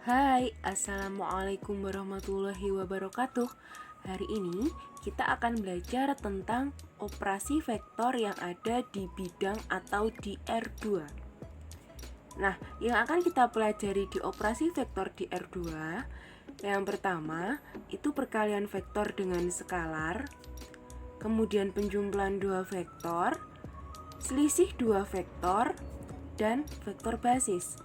Hai, Assalamualaikum warahmatullahi wabarakatuh. Hari ini kita akan belajar tentang operasi vektor yang ada di bidang atau di R2. Nah, yang akan kita pelajari di operasi vektor di R2, yang pertama itu perkalian vektor dengan skalar, kemudian penjumlahan dua vektor, selisih dua vektor, dan vektor basis.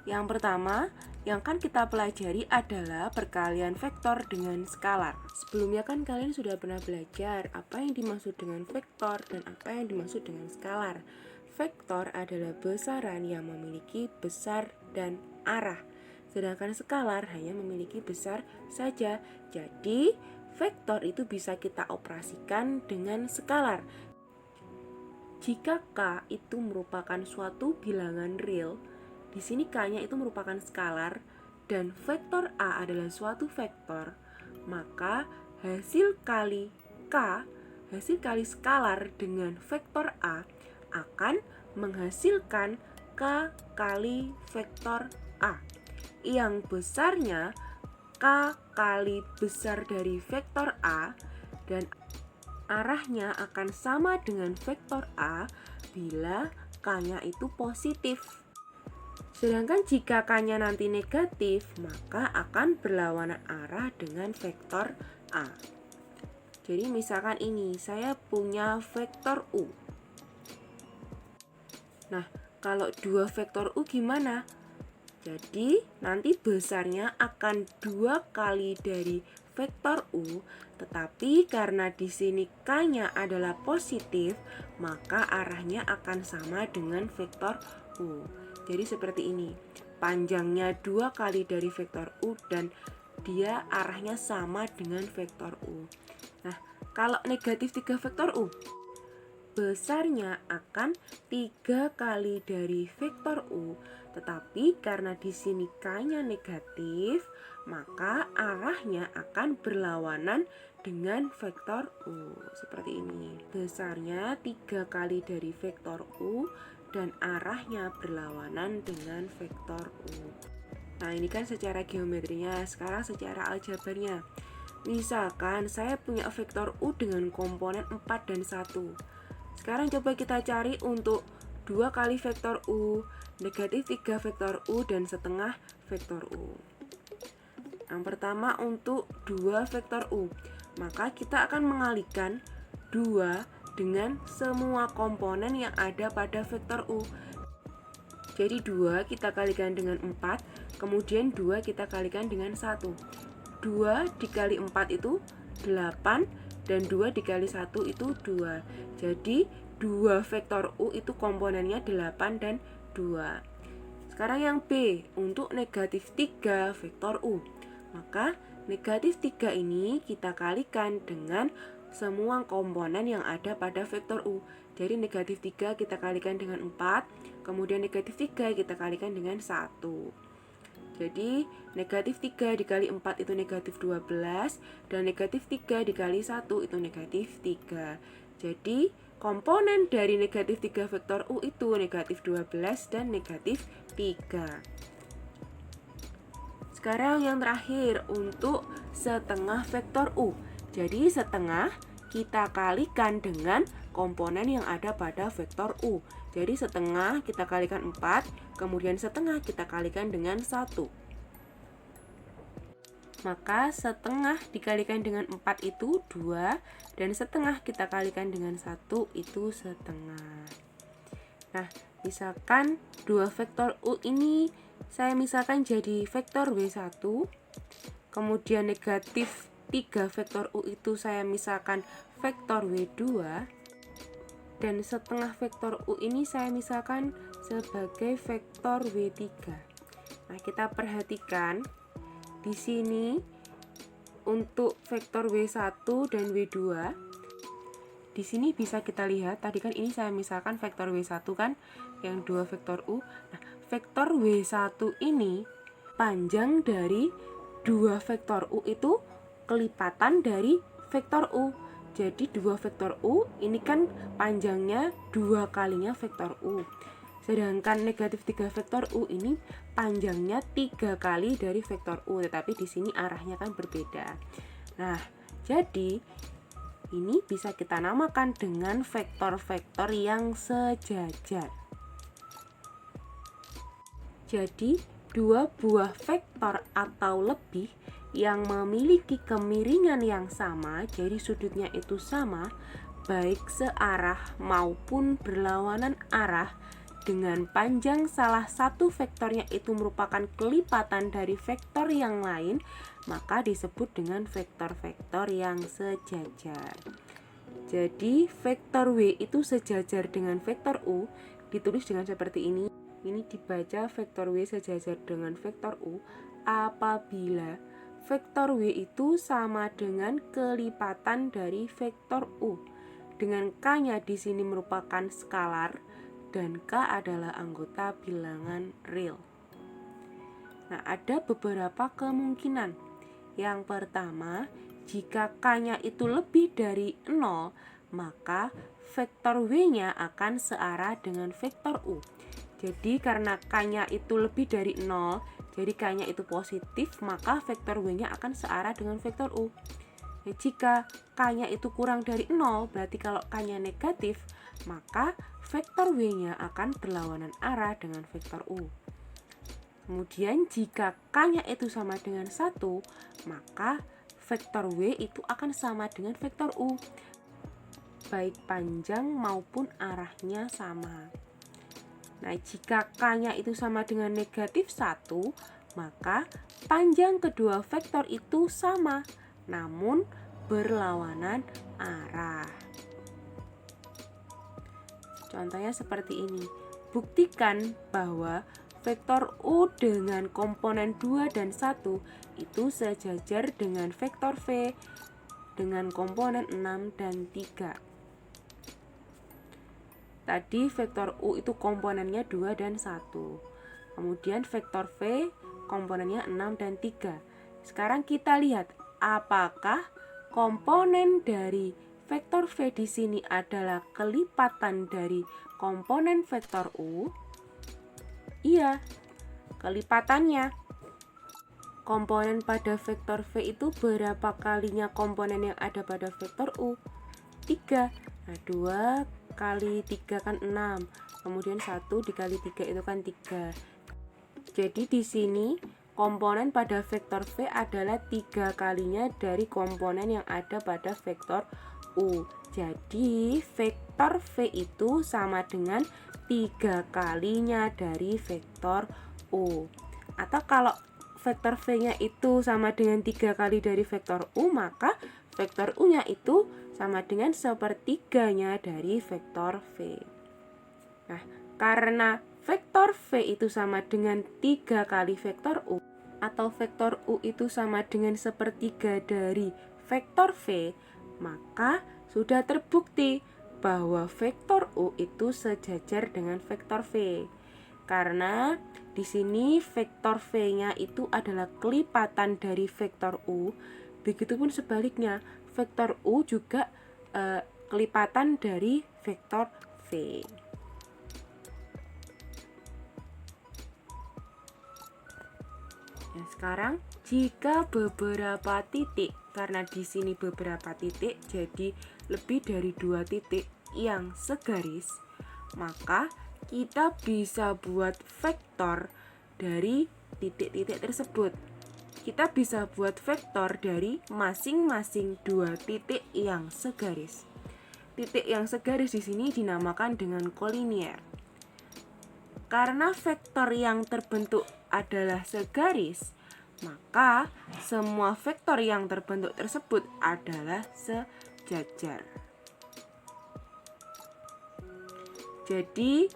Yang pertama, yang akan kita pelajari adalah perkalian vektor dengan skalar. Sebelumnya kan kalian sudah pernah belajar apa yang dimaksud dengan vektor dan apa yang dimaksud dengan skalar. Vektor adalah besaran yang memiliki besar dan arah, sedangkan skalar hanya memiliki besar saja. Jadi, vektor itu bisa kita operasikan dengan skalar. Jika K itu merupakan suatu bilangan real, di sini K-nya itu merupakan skalar dan vektor A adalah suatu vektor, maka hasil kali K, hasil kali skalar dengan vektor A akan menghasilkan K kali vektor A, yang besarnya K kali besar dari vektor A dan arahnya akan sama dengan vektor A bila K-nya itu positif. Sedangkan jika K-nya nanti negatif, maka akan berlawanan arah dengan vektor A. Jadi misalkan ini, saya punya vektor U. Nah, kalau dua vektor U gimana? Jadi nanti besarnya akan 2 kali dari vektor U, tetapi karena di sini K-nya adalah positif, maka arahnya akan sama dengan vektor U. Jadi seperti ini, panjangnya 2 kali dari vektor U dan dia arahnya sama dengan vektor U. Nah, kalau negatif 3 vektor U, besarnya akan 3 kali dari vektor U, tetapi karena di sini K-nya negatif, maka arahnya akan berlawanan dengan vektor U. Seperti ini. Besarnya 3 kali dari vektor U dan arahnya berlawanan dengan vektor U. Nah, ini kan secara geometrinya, sekarang secara aljabarnya. Misalkan saya punya vektor U dengan komponen 4 dan 1. Sekarang coba kita cari untuk 2 kali vektor U, negatif 3 vektor U, dan setengah vektor U. Yang pertama untuk 2 vektor U, maka kita akan mengalihkan 2 dengan semua komponen yang ada pada vektor U. Jadi 2 kita kalikan dengan 4, kemudian 2 kita kalikan dengan 1. 2 dikali 4 itu 8, dan 2 dikali 1 itu 2. Jadi 2 vektor U itu komponennya 8 dan 2. Sekarang yang B, untuk negatif 3 vektor U, maka negatif 3 ini kita kalikan dengan semua komponen yang ada pada vektor U. Jadi negatif 3 kita kalikan dengan 4, kemudian negatif 3 kita kalikan dengan 1. Jadi negatif 3 dikali 4 itu negatif 12, dan negatif 3 dikali 1 itu negatif 3. Jadi komponen dari negatif 3 vektor U itu negatif 12 dan negatif 3. Sekarang yang terakhir untuk setengah vektor U. Jadi setengah kita kalikan dengan komponen yang ada pada vektor U. Jadi setengah kita kalikan 4, kemudian setengah kita kalikan dengan 1. Maka setengah dikalikan dengan 4 itu 2, dan setengah kita kalikan dengan 1 itu setengah. Nah, misalkan 2 vektor U ini saya misalkan jadi vektor W1, kemudian negatif 3 vektor U itu saya misalkan vektor W2, dan setengah vektor U ini saya misalkan sebagai vektor W3. Nah, kita perhatikan di sini untuk vektor W1 dan W2, di sini bisa kita lihat, tadi kan ini saya misalkan vektor W1 kan, yang 2 vektor U. Nah, vektor W1 ini panjang dari 2 vektor U itu kelipatan dari vektor U. Jadi 2 vektor U ini kan panjangnya 2 kalinya vektor U. Sedangkan negatif 3 vektor U ini panjangnya 3 kali dari vektor U, tetapi di sini arahnya kan berbeda. Nah, jadi ini bisa kita namakan dengan vektor-vektor yang sejajar. Jadi, dua buah vektor atau lebih yang memiliki kemiringan yang sama, jadi sudutnya itu sama, baik searah maupun berlawanan arah, dengan panjang salah satu vektornya itu merupakan kelipatan dari vektor yang lain, maka disebut dengan vektor-vektor yang sejajar. Jadi vektor W itu sejajar dengan vektor U, ditulis dengan seperti ini. Ini dibaca vektor W sejajar dengan vektor U apabila vektor W itu sama dengan kelipatan dari vektor U, dengan K-nya di sini merupakan skalar dan K adalah anggota bilangan real. Nah, ada beberapa kemungkinan. Yang pertama, jika K-nya itu lebih dari 0, maka vektor W-nya akan searah dengan vektor U. Jadi karena K-nya itu lebih dari 0, jadi K-nya itu positif, maka vektor W-nya akan searah dengan vektor U. Nah, jika K-nya itu kurang dari 0, berarti kalau K-nya negatif, maka vektor W-nya akan berlawanan arah dengan vektor U. Kemudian jika K-nya itu sama dengan 1, maka vektor W itu akan sama dengan vektor U, baik panjang maupun arahnya sama. Nah, jika K-nya itu sama dengan negatif 1, maka panjang kedua vektor itu sama, namun berlawanan arah. Contohnya seperti ini. Buktikan bahwa vektor U dengan komponen 2 dan 1 itu sejajar dengan vektor V dengan komponen 6 dan 3. Tadi vektor U itu komponennya 2 dan 1. Kemudian vektor V komponennya 6 dan 3. Sekarang kita lihat apakah komponen dari vektor V di sini adalah kelipatan dari komponen vektor U? Iya, kelipatannya. Komponen pada vektor V itu berapa kalinya komponen yang ada pada vektor U? 3. Nah, 2 kali 3 kan 6. Kemudian 1 dikali 3 itu kan 3. Jadi di sini komponen pada vektor V adalah 3 kalinya dari komponen yang ada pada vektor U. Jadi vektor V itu sama dengan 3 kalinya dari vektor U. Atau kalau vektor V-nya itu sama dengan 3 kali dari vektor U, maka vektor U-nya itu sama dengan sepertiganya dari vektor V. Nah, karena vektor V itu sama dengan 3 kali vektor U, atau vektor U itu sama dengan sepertiga dari vektor V, maka sudah terbukti bahwa vektor U itu sejajar dengan vektor V. Karena di sini vektor V-nya itu adalah kelipatan dari vektor U, begitupun sebaliknya, vektor U juga kelipatan dari vektor V. Nah, sekarang jika beberapa titik, karena di sini beberapa titik, jadi lebih dari 2 titik yang segaris, maka kita bisa buat vektor dari titik-titik tersebut. Kita bisa buat vektor dari masing-masing 2 titik yang segaris. Titik yang segaris di sini dinamakan dengan kolinier. Karena vektor yang terbentuk adalah segaris, maka semua vektor yang terbentuk tersebut adalah sejajar. Jadi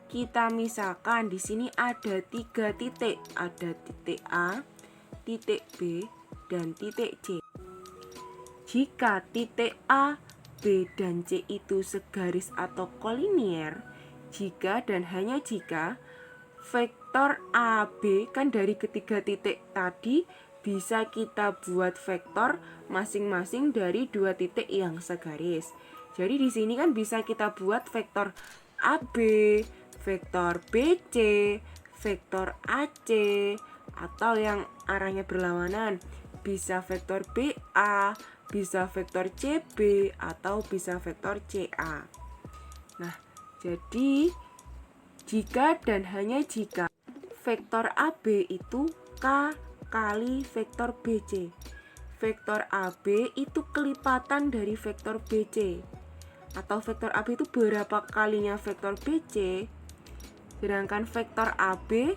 kita misalkan di sini ada 3 titik, ada titik A, titik B, dan titik C. Jika titik A, B, dan C itu segaris atau kolinier, jika dan hanya jika vektor AB kan dari ketiga titik tadi bisa kita buat vektor masing-masing dari 2 titik yang segaris. Jadi di sini kan bisa kita buat vektor AB, vektor BC, vektor AC, atau yang arahnya berlawanan, bisa vektor BA, bisa vektor CB, atau bisa vektor CA. Nah, jadi jika dan hanya jika vektor AB itu K kali vektor BC. Vektor AB itu kelipatan dari vektor BC. Atau vektor AB itu berapa kalinya vektor BC. Sedangkan vektor AB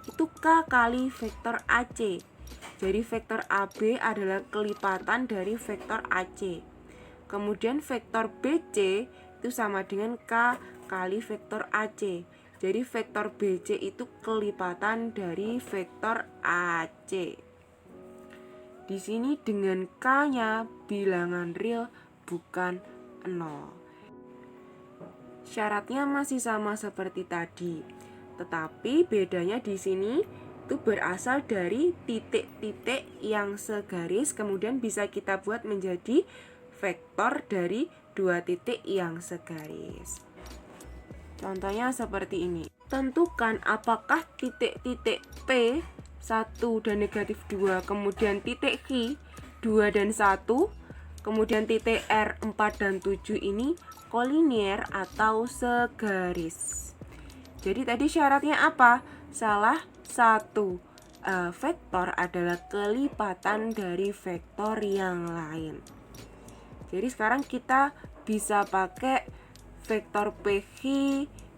itu K kali vektor AC. Jadi vektor AB adalah kelipatan dari vektor AC. Kemudian vektor BC itu sama dengan K kali vektor AC. Jadi vektor BC itu kelipatan dari vektor AC. Di sini dengan K-nya bilangan real bukan 0. Syaratnya masih sama seperti tadi. Tetapi bedanya di sini itu berasal dari titik-titik yang segaris, kemudian bisa kita buat menjadi vektor dari dua titik yang segaris. Contohnya seperti ini. Tentukan apakah titik-titik P 1 dan negatif 2, kemudian titik Q 2 dan 1, kemudian titik R 4 dan 7 ini kolinier atau segaris. Jadi tadi syaratnya apa? Salah satu vektor adalah kelipatan dari vektor yang lain. Jadi sekarang kita bisa pakai vektor PQ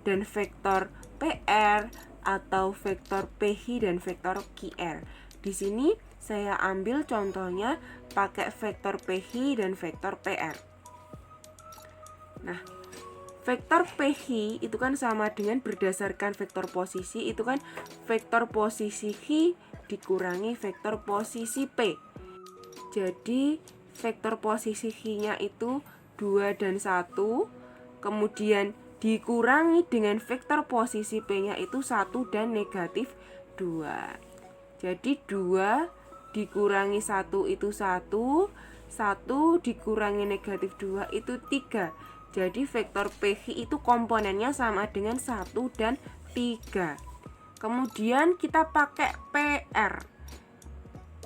dan vektor PR atau vektor PQ dan vektor QR. Di sini saya ambil contohnya pakai vektor PQ dan vektor PR. Nah, vektor PQ itu kan sama dengan berdasarkan vektor posisi, itu kan vektor posisi Q dikurangi vektor posisi P. Jadi vektor posisi Q-nya itu 2 dan 1, kemudian dikurangi dengan vektor posisi P-nya itu 1 dan negatif 2. Jadi 2 dikurangi 1 itu 1, 1 dikurangi negatif 2 itu 3. Jadi vektor PQ itu komponennya sama dengan 1 dan 3. Kemudian kita pakai PR.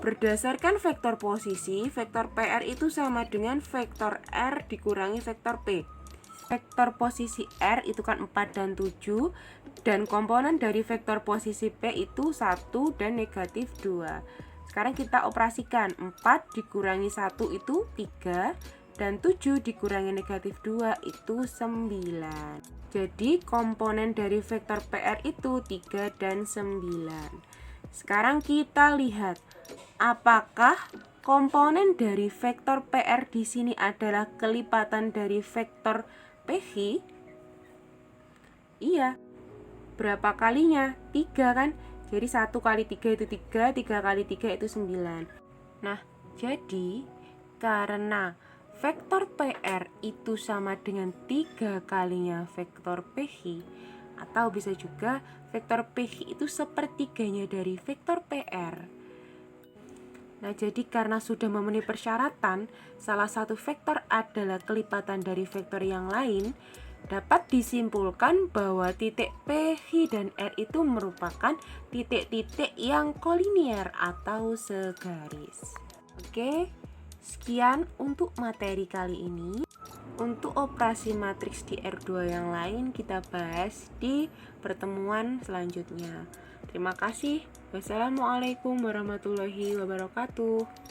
Berdasarkan vektor posisi, vektor PR itu sama dengan vektor R dikurangi vektor P. Vektor posisi R itu kan 4 dan 7, dan komponen dari vektor posisi P itu 1 dan negatif 2. Sekarang kita operasikan, 4 dikurangi 1 itu 3, dan 7 dikurangi negatif 2 itu 9. Jadi komponen dari vektor PR itu 3 dan 9. Sekarang kita lihat, apakah komponen dari vektor PR di sini adalah kelipatan dari vektor PQ? Iya. Berapa kalinya? 3 kan? Jadi 1 kali 3 itu 3, 3 kali 3 itu 9. Nah, jadi karena vektor PR itu sama dengan 3 kalinya vektor PQ, atau bisa juga vektor PQ itu sepertiganya dari vektor PR. Nah, jadi karena sudah memenuhi persyaratan, salah satu vektor adalah kelipatan dari vektor yang lain, dapat disimpulkan bahwa titik P, Q, dan R itu merupakan titik-titik yang kolinier atau segaris. Oke, sekian untuk materi kali ini. Untuk operasi matriks di R2 yang lain kita bahas di pertemuan selanjutnya. Terima kasih. Wassalamualaikum warahmatullahi wabarakatuh.